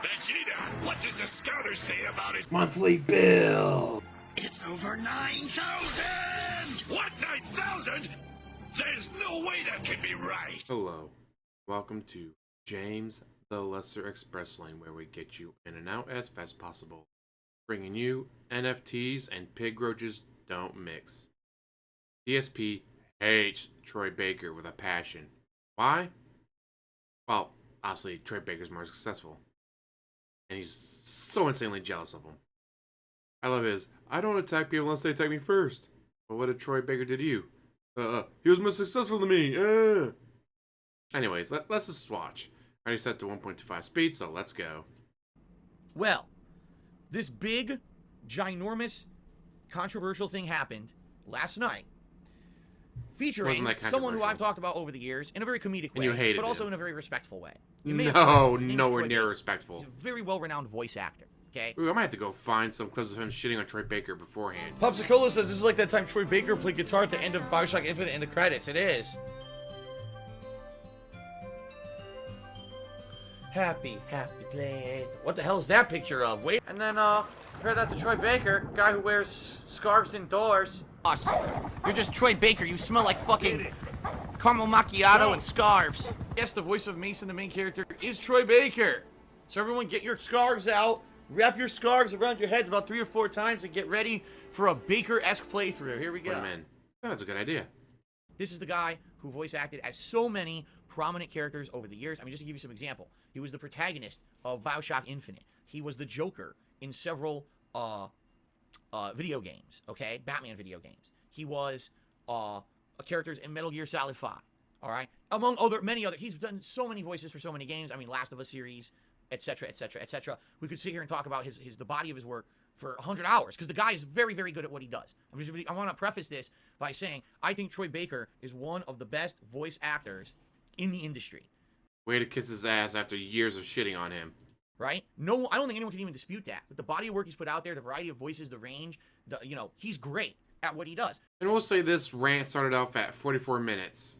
Vegeta, what does the scouter say about his monthly bill? It's over 9,000! What, 9,000? There's no way that can be right! Hello. Welcome to James the Lesser Express Lane, where we get you in and out as fast as possible. Bringing you NFTs and pig roaches don't mix. DSP hates Troy Baker with a passion. Why? Well, obviously Troy Baker's more successful. And he's so insanely jealous of him. I love his, I don't attack people unless they attack me first. But what did Troy Baker do to you? He was more successful than me. Anyways, let's just watch. I already set to 1.25 speed, so let's go. Well, this big, ginormous, controversial thing happened last night. Featuring someone who I've talked about over the years in a very comedic way, but also in a very respectful way. No, nowhere near respectful. He's a very well-renowned voice actor, okay? Ooh, I might have to go find some clips of him shitting on Troy Baker beforehand. Popsicola says this is like that time Troy Baker played guitar at the end of Bioshock Infinite in the credits. It is. Happy play. What the hell is that picture of? Wait. And then, compare that to Troy Baker, guy who wears scarves indoors. You're just Troy Baker. You smell like fucking caramel macchiato and scarves. Yes, the voice of Mason, the main character, is Troy Baker. So everyone get your scarves out, wrap your scarves around your heads about 3 or 4 times, and get ready for a Baker-esque playthrough. Here we go. Man, that's a good idea. This is the guy who voice acted as so many prominent characters over the years. I mean, just to give you some example, he was the protagonist of Bioshock Infinite. He was the Joker in several video games, okay? Batman video games. He was characters in Metal Gear Solid 5, all right? Among many other. He's done so many voices for so many games. I mean, Last of Us series, etc., etc., etc. We could sit here and talk about the body of his work for 100 hours, because the guy is very, very good at what he does. I want to preface this by saying I think Troy Baker is one of the best voice actors in the industry. Way to kiss his ass after years of shitting on him. Right? No, I don't think anyone can even dispute that. With the body of work he's put out there, the variety of voices, the range, he's great at what he does. And we'll say this rant started off at 44 minutes.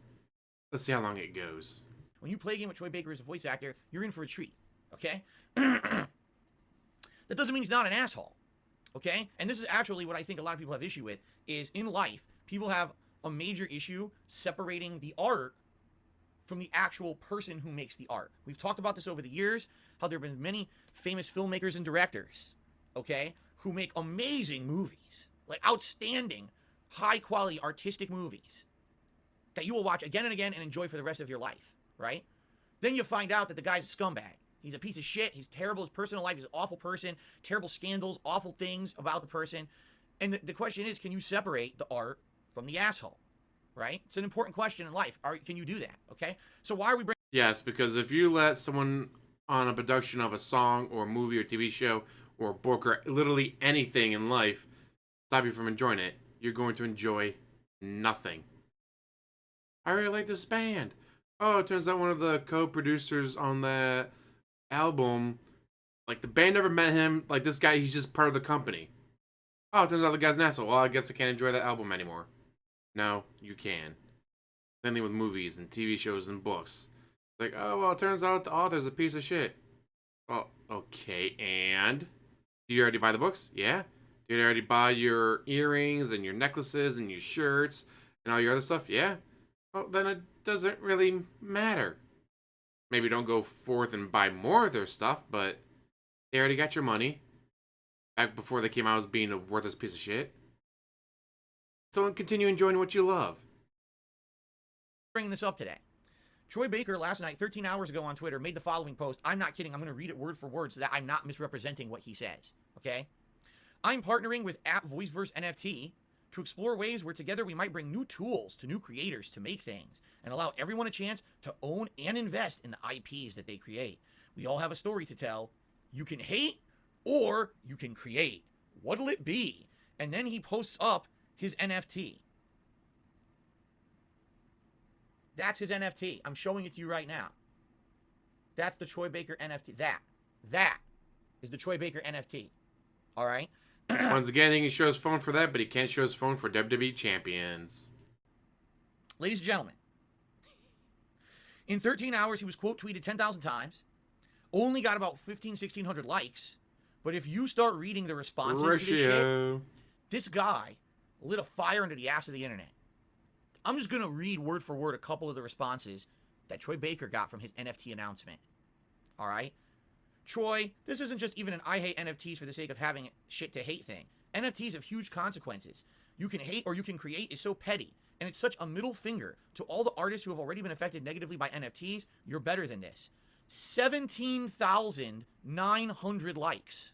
Let's see how long it goes. When you play a game with Troy Baker as a voice actor, you're in for a treat, okay? That doesn't mean he's not an asshole, okay? And this is actually what I think a lot of people have issue with, is in life, people have a major issue separating the art from the actual person who makes the art. We've talked about this over the years, how there have been many famous filmmakers and directors, okay, who make amazing movies, like outstanding, high-quality artistic movies that you will watch again and again and enjoy for the rest of your life, right? Then you find out that the guy's a scumbag. He's a piece of shit. He's terrible. His personal life, he's an awful person, terrible scandals, awful things about the person. And the question is, can you separate the art from the asshole? Right? It's an important question in life. Can you do that? Okay? So why are we bringing... Yes, because if you let someone on a production of a song or a movie or TV show or a book or literally anything in life stop you from enjoying it, you're going to enjoy nothing. I really like this band. Oh, it turns out one of the co-producers on that album, like the band never met him, like this guy, he's just part of the company. Oh, it turns out the guy's an asshole. Well, I guess I can't enjoy that album anymore. No, you can. Same thing with movies and TV shows and books. Like, oh, well, it turns out the author's a piece of shit. Well, okay, and? Did you already buy the books? Yeah? Did you already buy your earrings and your necklaces and your shirts and all your other stuff? Yeah? Well, then it doesn't really matter. Maybe don't go forth and buy more of their stuff, but they already got your money. Back before they came out as being a worthless piece of shit. So continue enjoying what you love. Bringing this up today. Troy Baker last night, 13 hours ago on Twitter, made the following post. I'm not kidding. I'm going to read it word for word so that I'm not misrepresenting what he says. Okay? I'm partnering with app Voiceverse NFT to explore ways where together we might bring new tools to new creators to make things and allow everyone a chance to own and invest in the IPs that they create. We all have a story to tell. You can hate or you can create. What'll it be? And then he posts up his NFT. That's his NFT. I'm showing it to you right now. That's the Troy Baker NFT. That is the Troy Baker NFT. All right? Once again, he can show his phone for that, but he can't show his phone for WWE champions. Ladies and gentlemen, in 13 hours, he was quote tweeted 10,000 times. only got about 1,600 likes. But if you start reading the responses to this shit, Ratio. this guy lit a fire under the ass of the internet. I'm just going to read word for word a couple of the responses that Troy Baker got from his NFT announcement. All right? Troy, this isn't just even an I hate NFTs for the sake of having shit to hate thing. NFTs have huge consequences. You can hate or you can create is so petty. And it's such a middle finger to all the artists who have already been affected negatively by NFTs. You're better than this. 17,900 likes.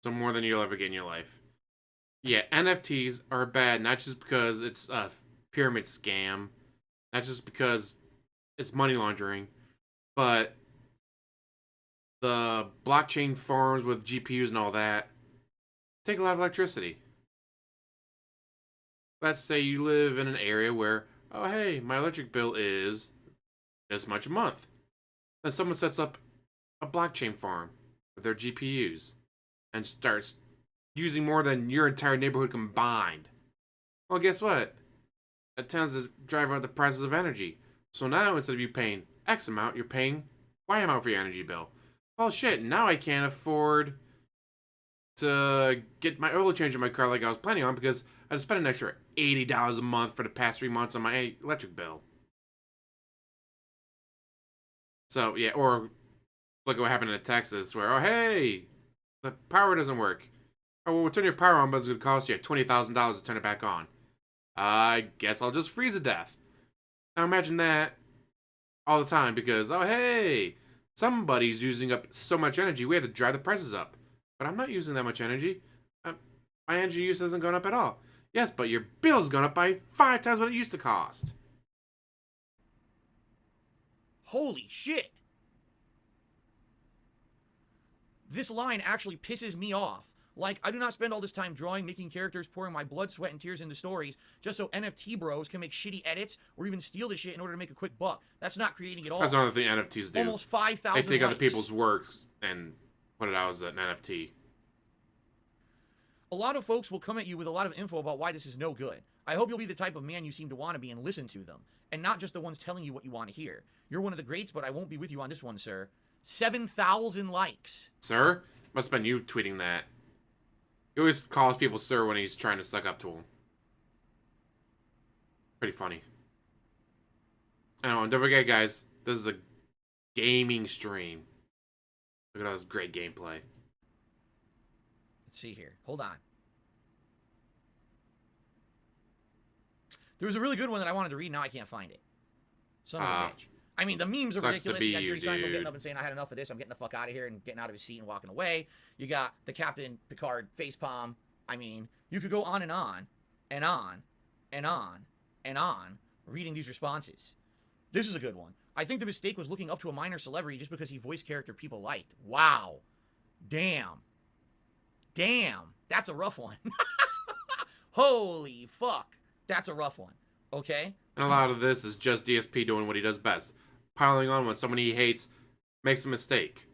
So more than you'll ever get in your life. Yeah, NFTs are bad, not just because it's a pyramid scam, not just because it's money laundering, but the blockchain farms with GPUs and all that take a lot of electricity. Let's say you live in an area where, oh hey, my electric bill is this much a month. Then someone sets up a blockchain farm with their GPUs and starts using more than your entire neighborhood combined. Well, guess what? That tends to drive up the prices of energy. So now instead of you paying X amount, you're paying Y amount for your energy bill. Well, shit, now I can't afford to get my oil change in my car like I was planning on because I spent an extra $80 a month for the past 3 months on my electric bill. So, yeah, or look at what happened in Texas where, oh, hey, the power doesn't work. Oh, well, we'll turn your power on, but it's going to cost you $20,000 to turn it back on. I guess I'll just freeze to death. Now imagine that all the time because, oh, hey, somebody's using up so much energy, we have to drive the prices up. But I'm not using that much energy. My energy use hasn't gone up at all. Yes, but your bill's gone up by 5 times what it used to cost. Holy shit. This line actually pisses me off. Like, I do not spend all this time drawing, making characters, pouring my blood, sweat, and tears into stories just so NFT bros can make shitty edits or even steal the shit in order to make a quick buck. That's not creating at all. That's another thing NFTs do. Almost 5,000 They take likes. other people's works and put it out as an NFT. A lot of folks will come at you with a lot of info about why this is no good. I hope you'll be the type of man you seem to want to be and listen to them, and not just the ones telling you what you want to hear. You're one of the greats, but I won't be with you on this one, sir. 7,000 likes. Sir? Must have been you tweeting that. He always calls people sir when he's trying to suck up to them. Pretty funny. I know, and don't forget, guys, this is a gaming stream. Look at all this great gameplay. Let's see here. Hold on. There was a really good one that I wanted to read. Now I can't find it. Son of a bitch. I mean, the memes are Sucks to ridiculous. be You got you, Jerry Seinfeld dude. getting up and saying, I had enough of this. I'm getting the fuck out of here, and getting out of his seat and walking away. You got the Captain Picard facepalm. I mean, you could go on and on and on and on and on reading these responses. This is a good one. I think the mistake was looking up to a minor celebrity just because he voiced character people liked. Wow. Damn. Damn. That's a rough one. Holy fuck. That's a rough one. Okay? And a lot of this is just DSP doing what he does best. Piling on when someone he hates makes a mistake.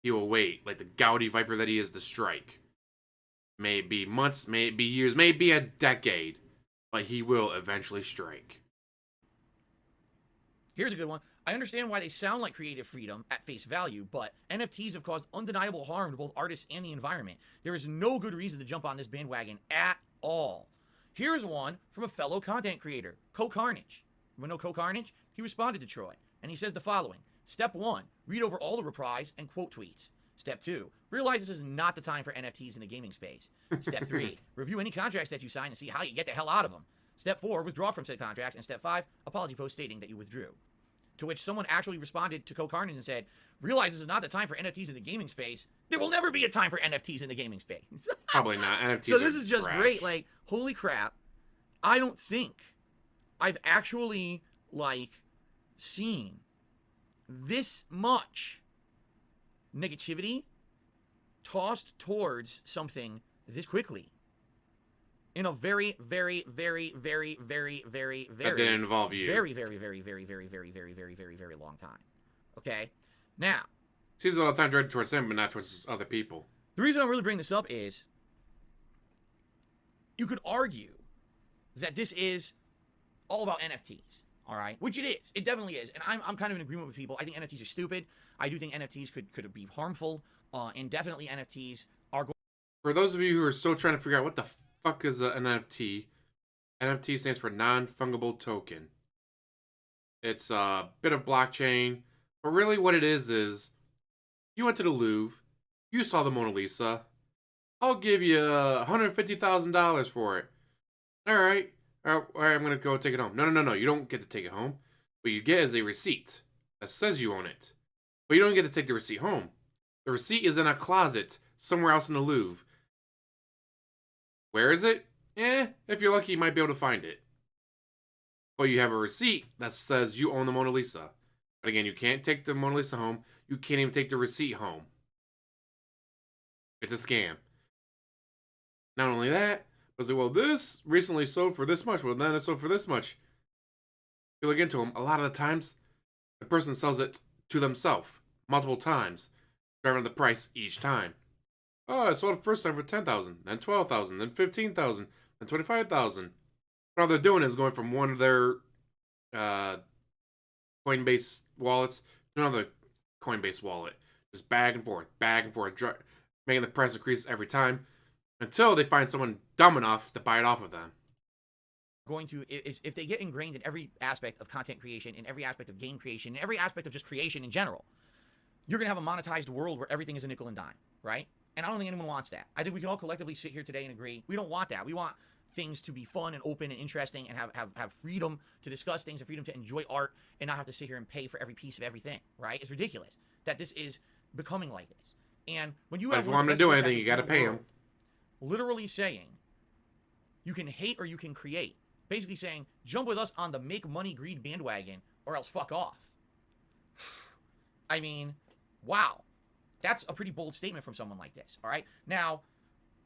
He will wait, like the gouty viper that he is, to strike. May it be months, may it be years, may it be a decade, but he will eventually strike. Here's a good one. I understand why they sound like creative freedom at face value, but NFTs have caused undeniable harm to both artists and the environment. There is no good reason to jump on this bandwagon at all. Here's one from a fellow content creator, Co-Carnage. You know Co-Carnage? He responded to Troy, and he says the following. Step 1, read over all the replies and quote tweets. Step 2, realize this is not the time for NFTs in the gaming space. Step 3, review any contracts that you sign and see how you get the hell out of them. Step 4, withdraw from said contracts. And Step 5, apology post stating that you withdrew. To which someone actually responded to Co-Carnage and said, realize this is not the time for NFTs in the gaming space. There will never be a time for NFTs in the gaming space. Probably not. NFTs So this are is just trash. great. Like, holy crap. I don't think I've actually, like, seen this much negativity tossed towards something this quickly in a very, very, very, very, very, very, That very, didn't involve you. very, very, very, very, very, very, very, very, very, very long time. Okay? Now, Sees a lot of time directed towards him, but not towards other people. the reason I'm really bringing this up is you could argue that this is all about NFTs. All right, which it is. It definitely is, and I'm kind of in agreement with people. I think NFTs are stupid. I do think NFTs could be harmful, and definitely NFTs are going. For those of you who are still trying to figure out what the fuck is an NFT, NFT stands for non-fungible token. It's a bit of blockchain, but really what it is you went to the Louvre, you saw the Mona Lisa. I'll give you $150,000 for it. All right, I'm gonna go take it home. No. You don't get to take it home. What you get is a receipt that says you own it, but you don't get to take the receipt home. The receipt is in a closet somewhere else in the Louvre. Where is it? If you're lucky, you might be able to find it. But you have a receipt that says you own the Mona Lisa. But again, you can't take the Mona Lisa home. You can't even take the receipt home. It's a scam. Not only that, but well, this recently sold for this much. Well, then it sold for this much. If you look into them, a lot of the times, the person sells it to themselves multiple times, driving up the price each time. Oh, I sold it first time for $10,000, then $12,000, then $15,000, then $25,000. All they're doing is going from one of their Coinbase wallets to another Coinbase wallet, just back and forth, making the price increase every time until they find someone dumb enough to buy it off of them. Going to is if they get ingrained in every aspect of content creation, in every aspect of game creation, in every aspect of just creation in general, you're gonna have a monetized world where everything is a nickel and dime, right? And I don't think anyone wants that. I think we can all collectively sit here today and agree we don't want that. We want things to be fun and open and interesting and have freedom to discuss things and freedom to enjoy art and not have to sit here and pay for every piece of everything, right? It's ridiculous that this is becoming like this. And when you if you want them to do anything, you got to pay them. Literally saying you can hate or you can create. Basically saying jump with us on the make money greed bandwagon or else fuck off. I mean, wow. That's a pretty bold statement from someone like this, all right? Now,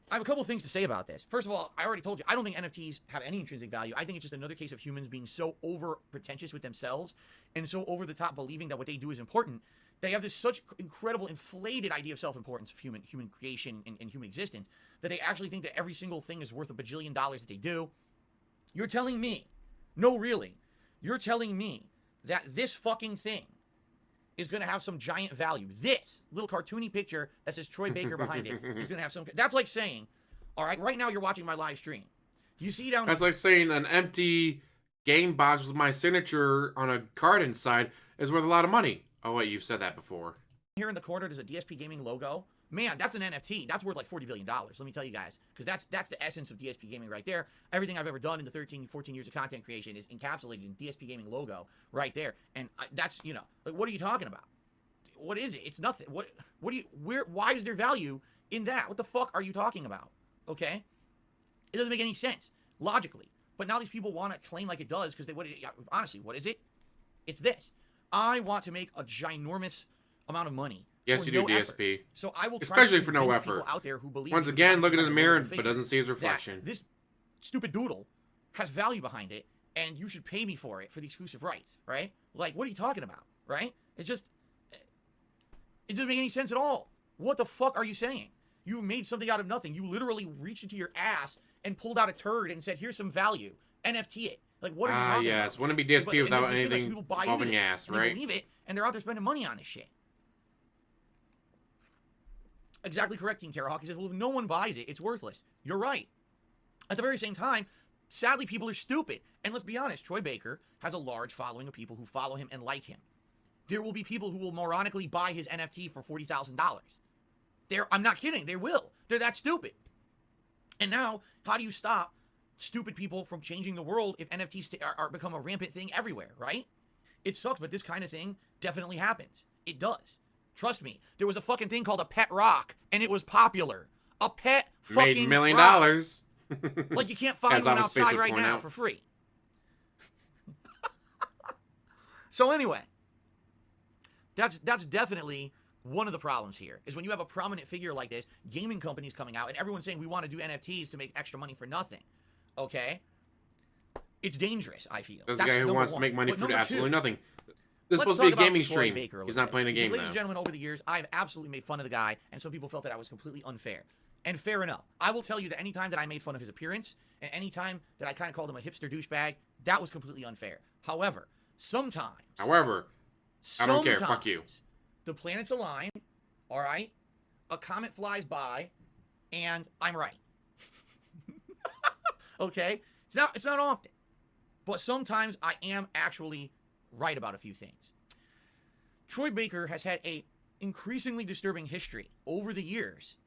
I have a couple of things to say about this. First of all, I already told you, I don't think NFTs have any intrinsic value. I think it's just another case of humans being so over-pretentious with themselves and so over-the-top believing that what they do is important. They have this such incredible inflated idea of self-importance of human creation and human existence that they actually think that every single thing is worth $1 bajillion that they do. You're telling me, no really, you're telling me that this fucking thing is going to have some giant value. This little cartoony picture that says Troy Baker behind it is going to have some... That's like saying, all right, right now you're watching my live stream. You see down... That's like saying an empty game box with my signature on a card inside is worth a lot of money. Oh, wait, you've said that before. Here in the corner, there's a DSP Gaming logo. Man, that's an NFT. That's worth like $40 billion. Let me tell you guys. Because that's the essence of DSP Gaming right there. Everything I've ever done in the 13, 14 years of content creation is encapsulated in DSP Gaming logo right there. And that's, you know, like, what are you talking about? What is it? It's nothing. What do you, why is there value in that? What the fuck are you talking about? Okay? It doesn't make any sense, logically. But now these people want to claim like it does because honestly, what is it? It's this. I want to make a ginormous amount of money. Yes, you do, DSP. Effort. So I will try especially to for no effort. Out there who believe once again, looking in the mirror but doesn't see his reflection. This stupid doodle has value behind it, and you should pay me for it for the exclusive rights, right? Like, what are you talking about, right? It doesn't make any sense at all. What the fuck are you saying? You made something out of nothing. You literally reached into your ass and pulled out a turd and said, "Here's some value. NFT it." Like, what are you talking about? Yes, wouldn't be DSP without anything involving ass, right? They believe it, and they're out there spending money on this shit. Exactly correct, Team Terrahawk. He says, well, if no one buys it, it's worthless. You're right. At the very same time, sadly, people are stupid. And let's be honest, Troy Baker has a large following of people who follow him and like him. There will be people who will moronically buy his NFT for $40,000. I'm not kidding. They will. They're that stupid. And now, how do you stop stupid people from changing the world if NFTs are become a rampant thing everywhere, right? It sucks, but this kind of thing definitely happens. It does. Trust me. There was a fucking thing called a pet rock, and it was popular. A pet fucking made $1 million. Rock. Like, you can't find one outside right now for free. So anyway, that's definitely one of the problems here, is when you have a prominent figure like this, gaming companies coming out, and everyone's saying we want to do NFTs to make extra money for nothing. Okay? It's dangerous, I feel. There's a guy who wants to make money for absolutely nothing. This is supposed to be a gaming stream. He's not playing a game, ladies and gentlemen, over the years, I've absolutely made fun of the guy, and some people felt that I was completely unfair. And fair enough. I will tell you that any time that I made fun of his appearance, and any time that I kind of called him a hipster douchebag, that was completely unfair. However, sometimes. However, I don't care. Fuck you. The planets align, all right? A comet flies by, and I'm right. Okay? It's not often. But sometimes I am actually right about a few things. Troy Baker has had a increasingly disturbing history over the years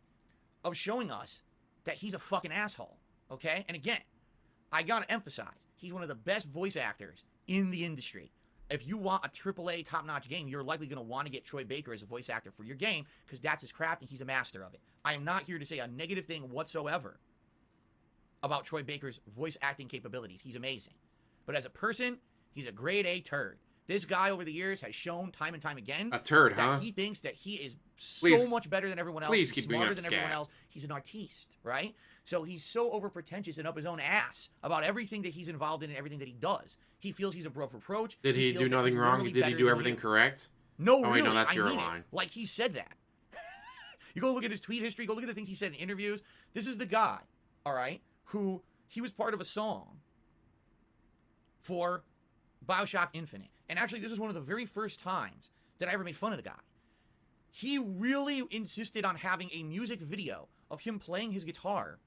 of showing us that he's a fucking asshole, okay? And again, I gotta emphasize, he's one of the best voice actors in the industry. If you want a AAA top-notch game, you're likely going to want to get Troy Baker as a voice actor for your game because that's his craft and he's a master of it. I am not here to say a negative thing whatsoever about Troy Baker's voice acting capabilities. He's amazing. But as a person, he's a grade A turd. This guy over the years has shown time and time again a turd, that huh? he thinks that he is so much better than everyone else. Please he's keep bringing smarter up than everyone else. He's an artiste, right? So he's so overpretentious and up his own ass about everything that he's involved in and everything that he does. He feels he's above reproach. Did he do nothing wrong? Did he do everything correct? No, oh, really. Wait, no, that's your mean line. It. Like, he said that. You go look at his tweet history, go look at the things he said in interviews. This is the guy, all right, who he was part of a song for BioShock Infinite. And actually, this was one of the very first times that I ever made fun of the guy. He really insisted on having a music video of him playing his guitar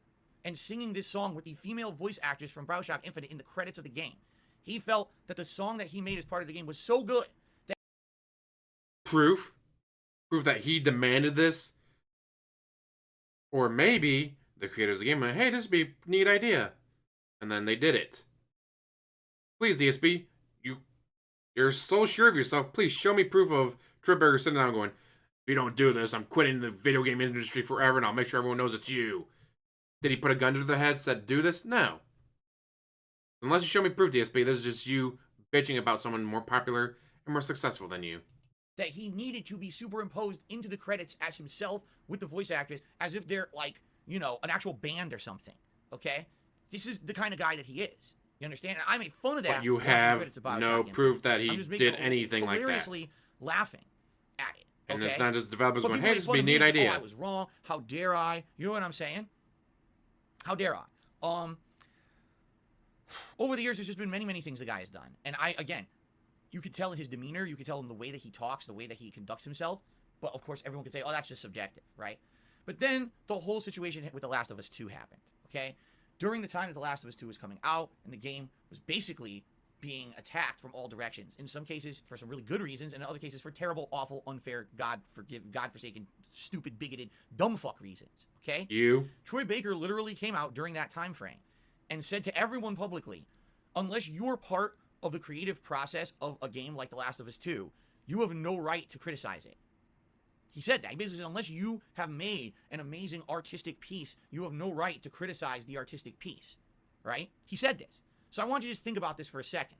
and singing this song with the female voice actress from BioShock Infinite in the credits of the game. He felt that the song that he made as part of the game was so good that... Proof that he demanded this? Or maybe the creators of the game went, hey, this would be a neat idea. And then they did it. Please, DSP, you're so sure of yourself. Please show me proof of Troy Baker sitting down going, if you don't do this, I'm quitting the video game industry forever and I'll make sure everyone knows it's you. Did he put a gun to their head, said, do this? No. Unless you show me proof, DSP, this is just you bitching about someone more popular and more successful than you. That he needed to be superimposed into the credits as himself with the voice actress as if they're like, you know, an actual band or something. Okay? This is the kind of guy that he is. You understand? And I made fun of that. But you have no proof that he did anything like that. Hilariously laughing at it. And okay? it's not just developers but going, hey, this would be a neat oh, idea. I was wrong. How dare I? You know what I'm saying? How dare I? Over the years, there's just been many, many things the guy has done. And again, you could tell in his demeanor, you could tell in the way that he talks, the way that he conducts himself. But of course, everyone could say, oh, that's just subjective, right? But then the whole situation with The Last of Us 2 happened, okay? During the time that The Last of Us 2 was coming out, and the game was basically being attacked from all directions. In some cases, for some really good reasons, and in other cases, for terrible, awful, unfair, God-forsaken, stupid, bigoted, dumb fuck reasons, okay? Troy Baker literally came out during that time frame and said to everyone publicly, unless you're part of the creative process of a game like The Last of Us 2, you have no right to criticize it. He said that. He basically said, unless you have made an amazing artistic piece, you have no right to criticize the artistic piece, right? He said this. So I want you to just think about this for a second,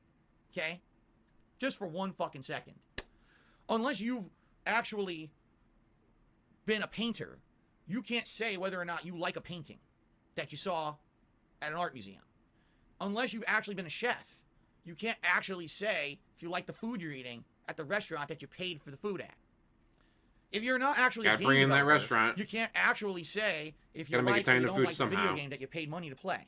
okay? Just for one fucking second. Unless you've actually been a painter, you can't say whether or not you like a painting that you saw at an art museum. Unless you've actually been a chef, you can't actually say if you like the food you're eating at the restaurant that you paid for the food at. If you're not actually a game bring in that developer, restaurant. You can't actually say if you Gotta make like it or you time to don't food like somehow. the video game that you paid money to play.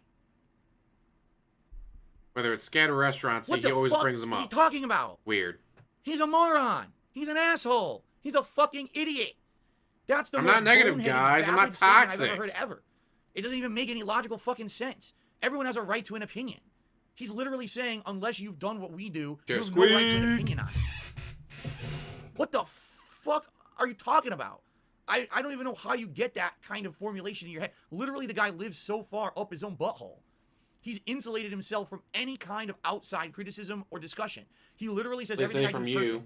Whether it's scatter restaurants, What he the always fuck brings them is up. he talking about? Weird. He's a moron. He's an asshole. He's a fucking idiot. That's the I'm most not negative, boneheaded, guys. I'm not vapid statement toxic. I've ever heard ever. It doesn't even make any logical fucking sense. Everyone has a right to an opinion. He's literally saying, unless you've done what we do, you have no right to an opinion on it. What the fuck are you talking about? I don't even know how you get that kind of formulation in your head. Literally, the guy lives so far up his own butthole. He's insulated himself from any kind of outside criticism or discussion. He literally says everything I do is perfect.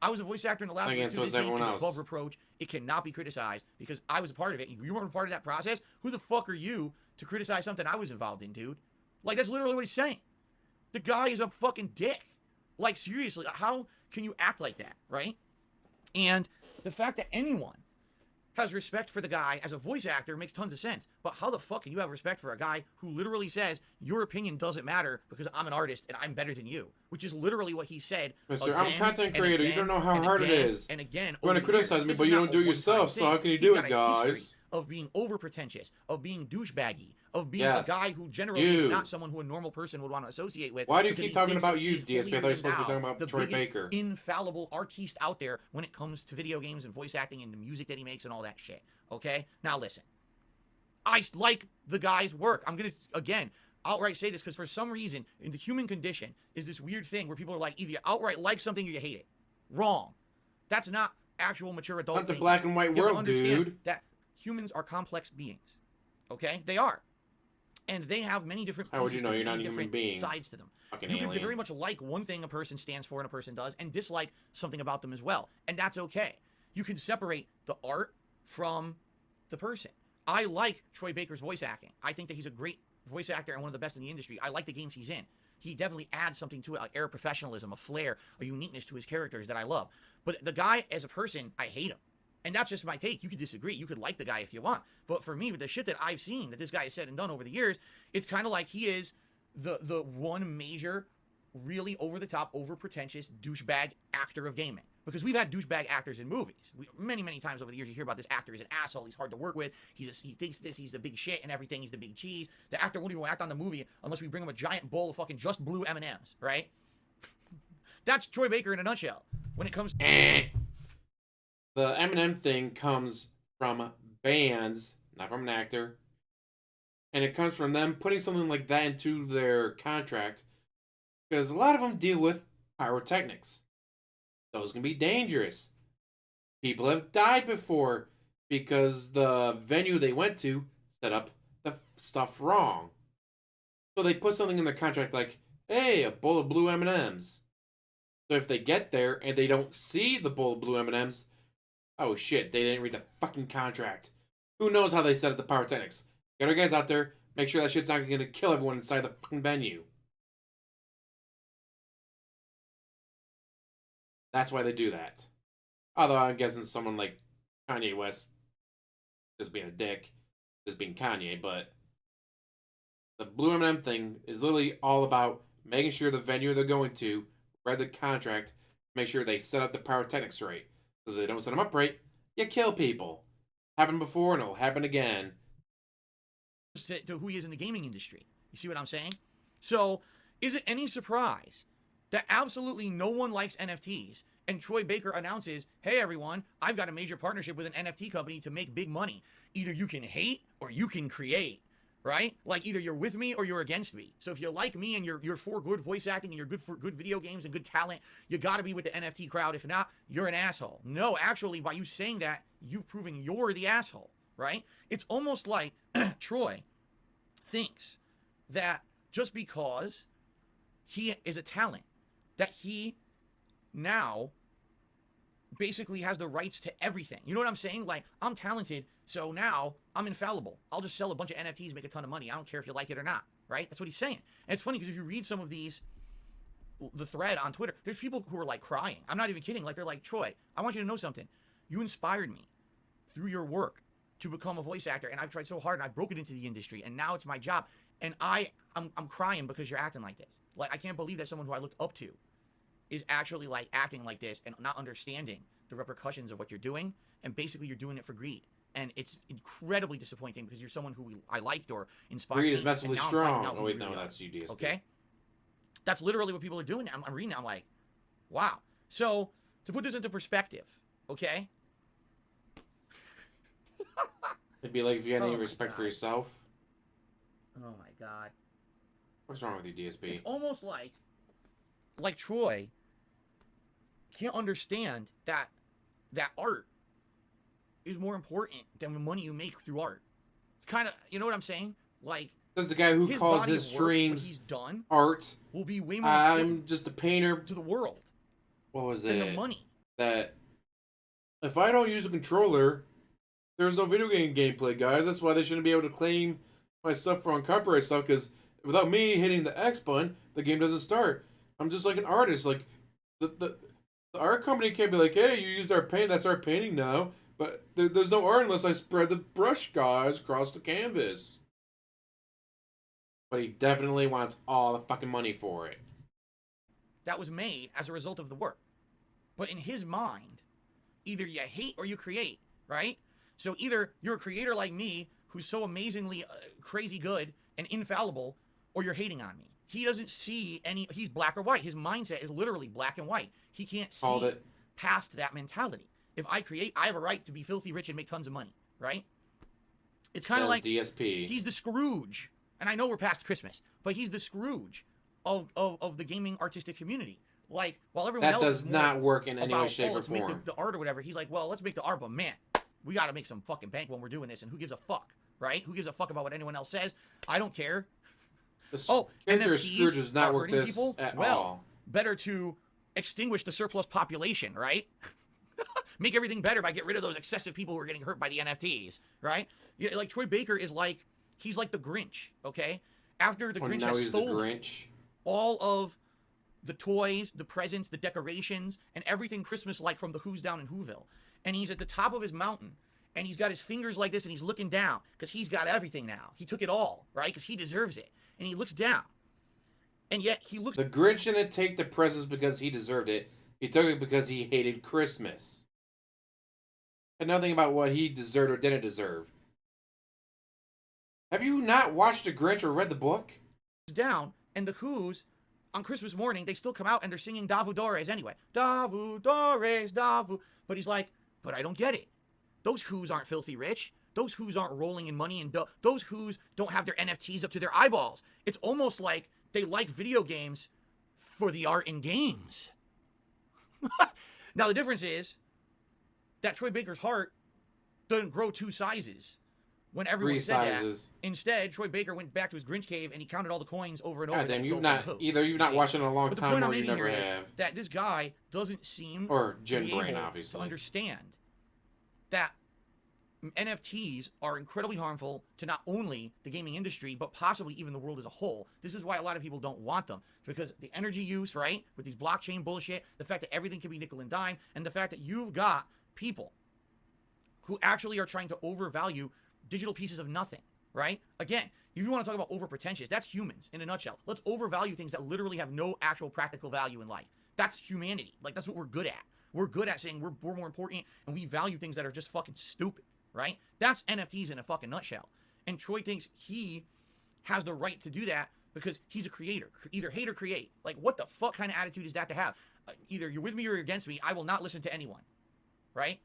I was a voice actor in The Last of Us 2. This game is above reproach. It cannot be criticized because I was a part of it. You weren't a part of that process. Who the fuck are you to criticize something I was involved in, dude? Like, that's literally what he's saying. The guy is a fucking dick. Like, seriously, how can you act like that, right? And the fact that anyone has respect for the guy as a voice actor makes tons of sense. But how the fuck can you have respect for a guy who literally says, your opinion doesn't matter because I'm an artist and I'm better than you? Which is literally what he said. Mister, I'm a content creator. You don't know how hard it is. And again. You want to criticize me, but you don't do it yourself, so how can you do it, guys? of being over pretentious, of being douchebaggy, of being Yes. a guy who generally You. is not someone who a normal person would want to associate with. Why do you because keep he talking thinks about that you, he's DSP? I thought you were holier supposed to be than talking thou, about the Troy biggest Baker. infallible artiste out there when it comes to video games and voice acting and the music that he makes and all that shit. Okay? Now listen. I like the guy's work. I'm going to, again, outright say this because for some reason, in the human condition, is this weird thing where people are like, either you outright like something or you hate it. Wrong. That's not actual mature adult Not the thinking. black and white You have to world, understand dude. that humans are complex beings. Okay? They are. And they have many different How would pieces you know to you're them, not a many human different being? sides to them. Fucking You can alien. very much like one thing a person stands for and a person does, and dislike something about them as well. And that's okay. You can separate the art from the person. I like Troy Baker's voice acting. I think that he's a great voice actor and one of the best in the industry. I like the games he's in. He definitely adds something to it, an air of professionalism, a flair, a uniqueness to his characters that I love. But the guy, as a person, I hate him. And that's just my take. You could disagree. You could like the guy if you want. But for me, with the shit that I've seen that this guy has said and done over the years, it's kind of like he is the one major, really over-the-top, over-pretentious douchebag actor of gaming. Because we've had douchebag actors in movies. Many, many times over the years, you hear about this actor is an asshole. He's hard to work with. He thinks this. He's the big shit and everything. He's the big cheese. The actor won't even act on the movie unless we bring him a giant bowl of fucking just blue M&Ms, right? That's Troy Baker in a nutshell. When it comes to... The Eminem thing comes from bands, not from an actor. And it comes from them putting something like that into their contract. Because a lot of them deal with pyrotechnics. Those can be dangerous. People have died before because the venue they went to set up the stuff wrong. So they put something in their contract like, hey, a bowl of blue M&Ms. So if they get there and they don't see the bowl of blue M&Ms, oh shit, they didn't read the fucking contract. Who knows how they set up the pyrotechnics? Get our guys out there, make sure that shit's not gonna kill everyone inside the fucking venue. That's why they do that. Although I'm guessing someone like Kanye West just being a dick, just being Kanye, but the Blue M&M thing is literally all about making sure the venue they're going to read the contract, make sure they set up the pyrotechnics right. So if they don't set them up right, you kill people. Happened before and it'll happen again. to who he is in the gaming industry. You see what I'm saying? So, is it any surprise that absolutely no one likes NFTs and Troy Baker announces, hey everyone, I've got a major partnership with an NFT company to make big money. Either you can hate or you can create, right? Like either you're with me or you're against me. So if you like me and you're for good voice acting and you're good for good video games and good talent, you got to be with the NFT crowd. If not, you're an asshole. No, actually, by you saying that, you've proven you're the asshole, right? It's almost like Troy thinks that just because he is a talent, that he now basically has the rights to everything. You know what I'm saying? Like, I'm talented, so now I'm infallible. I'll just sell a bunch of NFTs, make a ton of money. I don't care if you like it or not, right? That's what he's saying. And it's funny because if you read some of these, the thread on Twitter, there's people who are like crying. I'm not even kidding. Like, they're like, Troy, I want you to know something. You inspired me through your work to become a voice actor, and I've tried so hard, and I've broken into the industry, and now it's my job. And I'm crying because you're acting like this. Like, I can't believe that someone who I looked up to is actually like acting like this and not understanding the repercussions of what you're doing, and basically you're doing it for greed. And it's incredibly disappointing because you're someone who I liked or inspired. Greed me, is massively and now I'm finding strong. out Oh who wait, you no, really that's are. you, DSP. Okay? That's literally what people are doing. I'm reading it, I'm like, wow. So, to put this into perspective, okay? It'd be like if you had any Oh my respect for God. yourself. Oh my God. What's wrong with you, DSP? It's almost like Troy can't understand that art is more important than the money you make through art. It's kind of, you know what I'm saying? Like, That's the guy who his calls body his of work, what streams he's done art. will be way more I'm important just a painter. to the world What was than it? the money. That if I don't use a controller, there's no video game gameplay, guys. That's why they shouldn't be able to claim my stuff for uncopyright stuff, because without me hitting the X button, the game doesn't start. I'm just like an artist. Like, the art company can't be like, hey, you used our paint, that's our painting now. But there's no art unless I spread the brush, guys, across the canvas. But he definitely wants all the fucking money for it. That was made as a result of the work. But in his mind, either you hate or you create, right? So either you're a creator like me who's so amazingly crazy good and infallible, or you're hating on me. He doesn't see any, he's black or white. His mindset is literally black and white. He can't see past that mentality. If I create, I have a right to be filthy rich and make tons of money, right? It's kind of like DSP. He's the Scrooge. And I know we're past Christmas, but he's the Scrooge of the gaming artistic community. Like, while everyone else does not work in any way, shape, or form. Make the art or whatever. He's like, well, let's make the art, but man, we got to make some fucking bank when we're doing this, and who gives a fuck, right? Who gives a fuck about what anyone else says? I don't care. NFTs Scrooge does not work this people? at well, all. Better to extinguish the surplus population, right? Make everything better by get rid of those excessive people who are getting hurt by the NFTs, right? Yeah, like Troy Baker is like, he's like the Grinch, okay? After the Grinch has stolen all of the toys, the presents, the decorations, and everything Christmas-like from the Who's down in Whoville. And he's at the top of his mountain, and he's got his fingers like this, and he's looking down, because he's got everything now. He took it all, right? Because he deserves it. And he looks down. And yet, he looks... The Grinch didn't take the presents because he deserved it. He took it because he hated Christmas. And nothing about what he deserved or didn't deserve. Have you not watched The Grinch or read the book? Down, and the Who's, on Christmas morning, they still come out and they're singing Davu Dores anyway. Davu Dores, Davu. But he's like, but I don't get it. Those Who's aren't filthy rich. Those Who's aren't rolling in money, and those Who's don't have their NFTs up to their eyeballs. It's almost like they like video games for the art in games. Now, the difference is that Troy Baker's heart doesn't grow 2 sizes. When everyone said that, instead, Troy Baker went back to his Grinch cave and he counted all the coins over and over. God damn, you've not watched it in a long time, or you never have. That this guy doesn't seem or Jim to be Brain, able obviously, to understand that NFTs are incredibly harmful to not only the gaming industry, but possibly even the world as a whole. This is why a lot of people don't want them, because the energy use, right, with these blockchain bullshit, the fact that everything can be nickel and dime, and the fact that you've got people who actually are trying to overvalue digital pieces of nothing, right? Again, if you want to talk about over-pretentious, that's humans in a nutshell. Let's overvalue things that literally have no actual practical value in life. That's humanity. Like, that's what we're good at. We're good at saying we're more important, and we value things that are just fucking stupid, right? That's NFTs in a fucking nutshell. And Troy thinks he has the right to do that because he's a creator. Either hate or create. Like, what the fuck kind of attitude is that to have? Either you're with me or you're against me. I will not listen to anyone, right?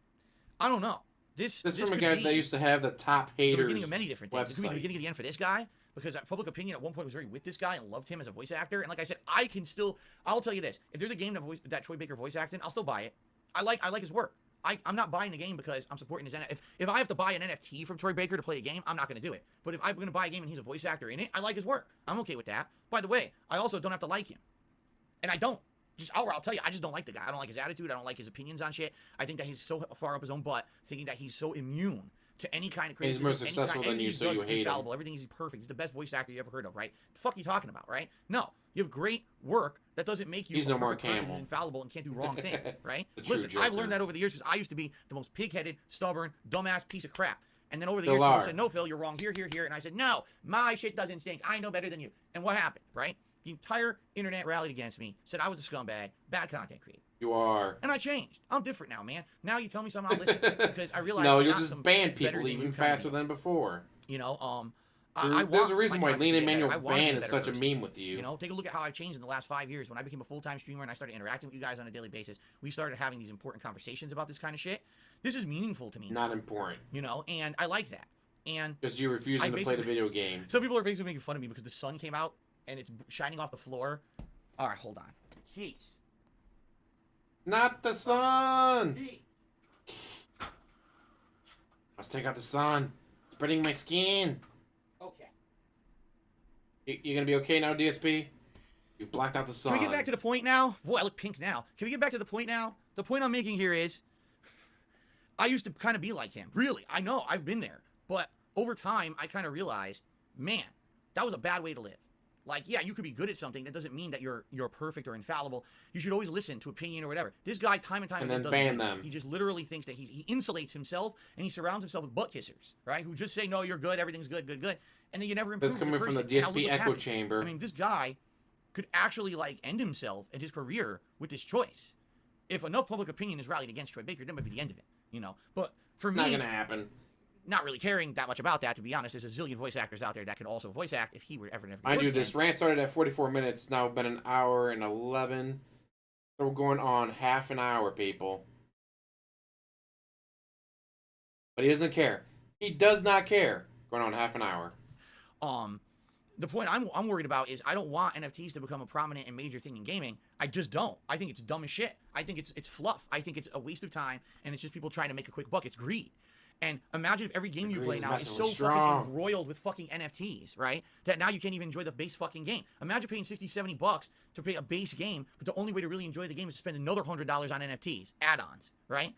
I don't know. This from a guy that used to have the top haters. The beginning of many different things. Website. It could be the beginning of the end for this guy, because public opinion at one point was very with this guy and loved him as a voice actor. And like I said, I'll tell you this: if there's a game that Troy Baker voice acts in, I'll still buy it. I like his work. I'm not buying the game because I'm supporting his NFT. If I have to buy an NFT from Troy Baker to play a game, I'm not going to do it. But if I'm going to buy a game and he's a voice actor in it, I like his work. I'm okay with that. By the way, I also don't have to like him, and I don't. I'll tell you, I just don't like the guy. I don't like his attitude. I don't like his opinions on shit. I think that he's so far up his own butt, thinking that he's so immune to any kind of criticism. He's more successful than you, so you hate him. Everything is perfect. He's the best voice actor you ever heard of, right? The fuck are you talking about, right? No, you have great work. That doesn't make you a perfect person who's infallible and can't do wrong things, right? Listen, I've learned that over the years because I used to be the most pig-headed, stubborn, dumbass piece of crap. And then over the years, people said, no, Phil, you're wrong here, here, here. And I said, no, my shit doesn't stink. I know better than you. And what happened, right? The entire internet rallied against me, said I was a scumbag, bad content creator. You are. And I changed. I'm different now, man. Now you tell me something, I'll listen. Because I realize no, you'll just ban people even faster than before. You know, there's a reason why Lean Emmanuel Ban is such a meme with you. You know, take a look at how I've changed in the last 5 years. When I became a full-time streamer and I started interacting with you guys on a daily basis, we started having these important conversations about this kind of shit. This is meaningful to me. Not important. You know, and I like that. And because you're refusing to play the video game. Some people are basically making fun of me because the sun came out and it's shining off the floor. All right, hold on. Jeez. Not the sun! Jeez. Let's take out the sun. Spreading my skin. Okay. You gonna be okay now, DSP? You've blacked out the sun. Can we get back to the point now? Boy, I look pink now. Can we get back to the point now? The point I'm making here is, I used to kind of be like him. Really, I know, I've been there. But over time, I kind of realized, man, that was a bad way to live. Like, yeah, you could be good at something. That doesn't mean that you're perfect or infallible. You should always listen to opinion or whatever. This guy, time and time again, doesn't ban them. He just literally thinks that he insulates himself and he surrounds himself with butt kissers, right? Who just say, no, you're good, everything's good, good, good. And then you never improve. That's coming from the DSP echo chamber. I mean, this guy could actually, like, end himself and his career with this choice. If enough public opinion is rallied against Troy Baker, that might be the end of it, you know? But for me... Not gonna happen. not really caring that much about that, to be honest. There's a zillion voice actors out there that could also voice act if he were ever never. Mind you, this rant started at 44 minutes. Now been an hour and 11. So we're going on half an hour, people. But he doesn't care. He does not care. Going on half an hour. The point I'm worried about is I don't want NFTs to become a prominent and major thing in gaming. I just don't. I think it's dumb as shit. I think it's fluff. I think it's a waste of time, and it's just people trying to make a quick buck. It's greed. And imagine if every game you play now is so fucking embroiled with fucking NFTs, right? That now you can't even enjoy the base fucking game. Imagine paying 60, 70 bucks to play a base game, but the only way to really enjoy the game is to spend another $100 on NFTs, add-ons, right?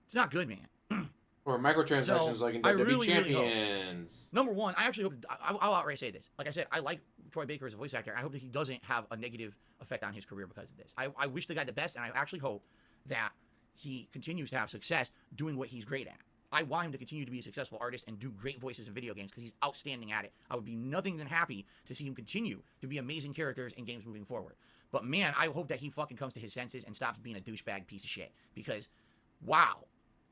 It's not good, man. Or microtransactions like in WWE Champions. Number one, I actually hope, I'll outright say this. Like I said, I like Troy Baker as a voice actor. I hope that he doesn't have a negative effect on his career because of this. I wish the guy the best, and I actually hope that he continues to have success doing what he's great at. I want him to continue to be a successful artist and do great voices in video games because he's outstanding at it. I would be nothing than happy to see him continue to be amazing characters in games moving forward. But man, I hope that he fucking comes to his senses and stops being a douchebag piece of shit. Because, wow.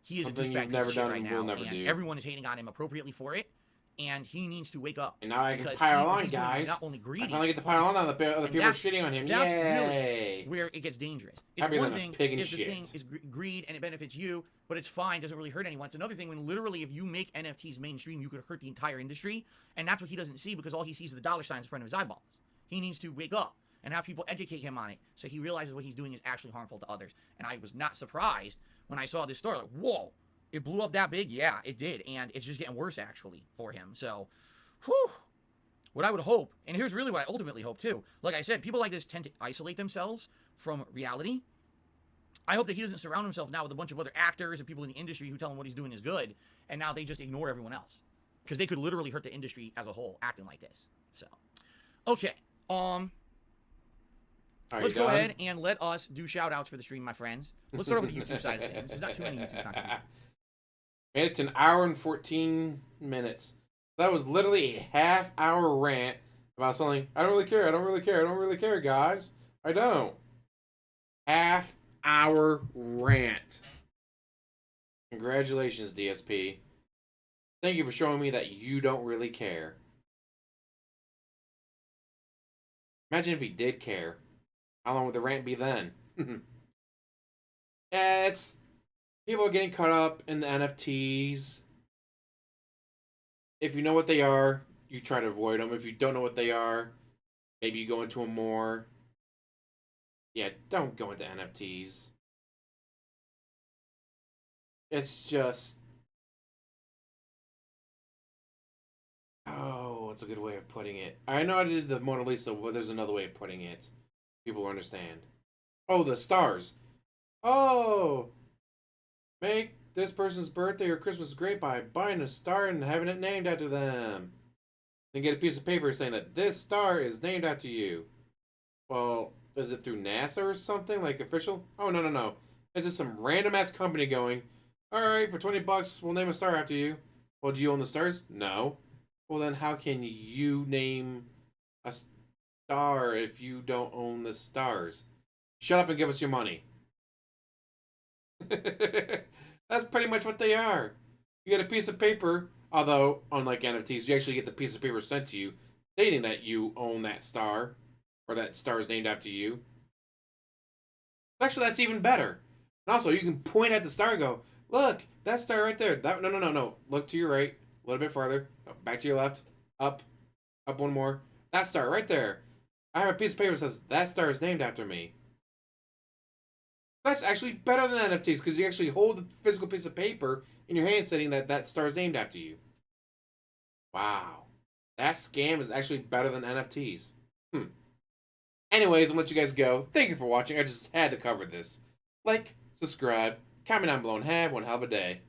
He is Something a douchebag you've never piece of done shit right and now, will never and do. everyone is hating on him appropriately for it, and he needs to wake up. And now I can because pile what on, he's doing is guys. not only greedy, I finally get to pile on the people that's- shitting on him. That's Yay! really where it gets dangerous. It's Happier one than a thing pig in if the shit. thing is greed and it benefits you, but it's fine, doesn't really hurt anyone. It's another thing when literally if you make NFTs mainstream, you could hurt the entire industry, and that's what he doesn't see because all he sees are the dollar signs in front of his eyeballs. He needs to wake up and have people educate him on it so he realizes what he's doing is actually harmful to others. And I was not surprised when I saw this story. Like, whoa, it blew up that big? Yeah, it did. And it's just getting worse, actually, for him. So, whew. What I would hope, and here's really what I ultimately hope, too. Like I said, people like this tend to isolate themselves from reality. I hope that he doesn't surround himself now with a bunch of other actors and people in the industry who tell him what he's doing is good, and now they just ignore everyone else. Because they could literally hurt the industry as a whole, acting like this. So, okay. Let's go ahead and let us do shout-outs for the stream, my friends. Let's start off with the YouTube side of things. There's not too many YouTube content. Made it to an hour and 14 minutes. That was literally a half-hour rant about something. I don't really care. I don't really care. I don't really care, guys. I don't. Half-hour rant. Congratulations, DSP. Thank you for showing me that you don't really care. Imagine if he did care. How long would the rant be then? Yeah, it's... People are getting caught up in the NFTs. If you know what they are, you try to avoid them. If you don't know what they are, maybe you go into them more. Yeah, don't go into NFTs. It's just... Oh, what's a good way of putting it? I know I did the Mona Lisa, but there's another way of putting it. People understand. Oh, the stars. Oh! Make this person's birthday or Christmas great by buying a star and having it named after them. Then get a piece of paper saying that this star is named after you. Well, is it through NASA or something? Like official? Oh, no. It's just some random-ass company going, alright, for 20 bucks, we'll name a star after you. Well, do you own the stars? No. Well, then how can you name a star if you don't own the stars? Shut up and give us your money. That's pretty much what they are. You get a piece of paper, although, unlike NFTs, you actually get the piece of paper sent to you stating that you own that star, or that star is named after you. Actually, that's even better. And also, you can point at the star and go, look, that star right there. That, no. Look to your right, a little bit farther. No, back to your left. Up one more. That star right there. I have a piece of paper that says, that star is named after me. That's actually better than NFTs because you actually hold the physical piece of paper in your hand saying that that star is named after you. Wow. That scam is actually better than NFTs. Anyways, I'm going to let you guys go. Thank you for watching. I just had to cover this. Like, subscribe, comment down below, and have one hell of a day.